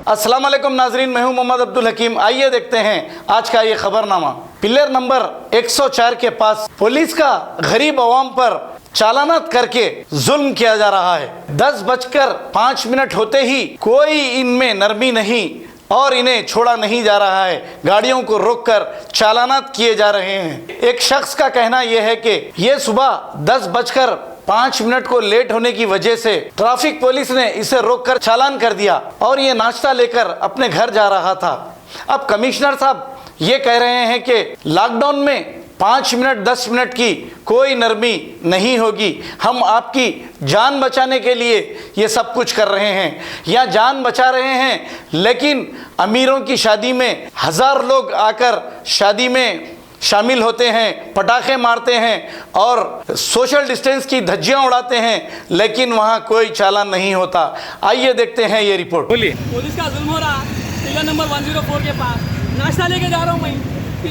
अस्सलाम वालेकुम नाजरीन, मैं हूं मोहम्मद अब्दुल हकीम। आइए देखते हैं आज का ये खबरनामा। पिलर नंबर 104 के पास पुलिस का गरीब अवाम पर चालानात करके जुल्म किया जा रहा है। 10:05 होते ही कोई इनमें नरमी नहीं और इन्हें छोड़ा नहीं जा रहा है। गाड़ियों को रोककर चालानात किए जा रहे हैं। एक शख्स का कहना यह है कि यह सुबह 10:05 को लेट होने की वजह से ट्रैफिक पुलिस ने इसे रोककर चालान कर दिया और ये नाश्ता लेकर अपने घर जा रहा था। अब कमिश्नर साहब ये कह रहे हैं कि लॉकडाउन में 5 मिनट 10 मिनट की कोई नरमी नहीं होगी। हम आपकी जान बचाने के लिए ये सब कुछ कर रहे हैं या जान बचा रहे हैं, लेकिन अमीरों की शादी में 1000 लोग आकर शादी में शामिल होते हैं, पटाखे मारते हैं और सोशल डिस्टेंस की धज्जियां उड़ाते हैं, लेकिन वहां कोई चालान नहीं होता। आइए देखते हैं ये रिपोर्ट। बोलिए। पुलिस का जुल्म हो रहा। पिलर नंबर 104 के पास नाश्ता लेके जा रहा हूँ मैं।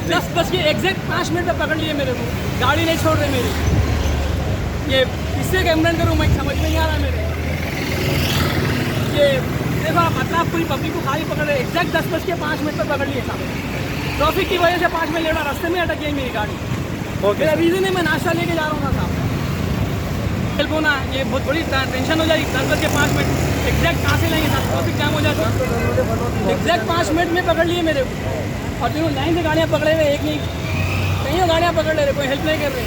10 के एग्जैक्ट 5 मिनट में पकड़ लिए मेरे को। गाड़ी नहीं छोड़ रहे मेरी। ये किससे कंप्लेंट करूँ मैं, समझ में नहीं आ रहा मेरे। ये देखो आप, मतलब पूरी पब्लिक को खाली पकड़ रहे। एग्जैक्ट 10:05 पर पकड़ लिए साहब। ट्रैफिक की वजह से 5 मिनट लेट, रास्ते में अटक गई मेरी गाड़ी। मेरा रीज़न है मैं नाश्ता लेके जा रहा हूँ ना साहब। हेल्प होना, ये बहुत बड़ी टेंशन हो जाएगी। 10:05 एग्जैक्ट कहाँ से लेंगे साहब, ट्रैफिक जाम हो जाता है। एग्जैक्ट 5 मिनट में पकड़ लिए मेरे को और तीनों लाइन से गाड़ियाँ पकड़े हुए, एक नहीं कहीं गाड़ियाँ पकड़ ले रहे, कोई हेल्प नहीं कर रहे।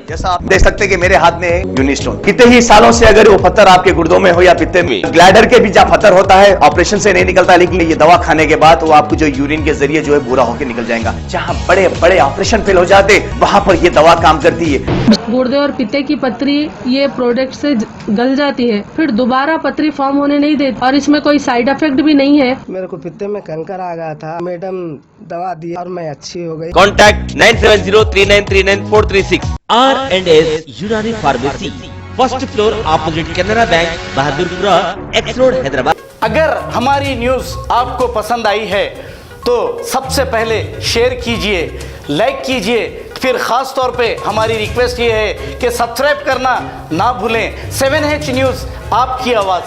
जैसा आप देख सकते हैं कि मेरे हाथ में है यूनिस्टोन। कितने ही सालों से अगर वो पत्थर आपके गुर्दों में हो या पित्ते में, ग्लाइडर के भी जहाँ पत्थर होता है ऑपरेशन से नहीं निकलता, लेकिन ये दवा खाने के बाद वो आपको जो यूरिन के जरिए जो है बुरा होकर निकल जाएगा। जहाँ बड़े बड़े ऑपरेशन फेल हो जाते वहां पर ये दवा काम करती है। गुर्दे और पित्ते की पथरी ये प्रोडक्ट से गल जाती है, फिर दोबारा पथरी फॉर्म होने नहीं देती और इसमें कोई साइड इफेक्ट भी नहीं है। मेरे को पित्ते में कंकर आ गया था, मैडम दवा दी और मैं अच्छी हो गई। Contact 9703939436 R&S यूनानी pharmacy, first floor opposite Canara bank, Bahadurpura, x road, Hyderabad. अगर हमारी न्यूज़ आपको पसंद आई है तो सबसे पहले शेयर कीजिए, लाइक कीजिए, फिर ख़ास तौर पे हमारी रिक्वेस्ट ये है कि सब्सक्राइब करना ना भूलें। 7H न्यूज़, आपकी आवाज़।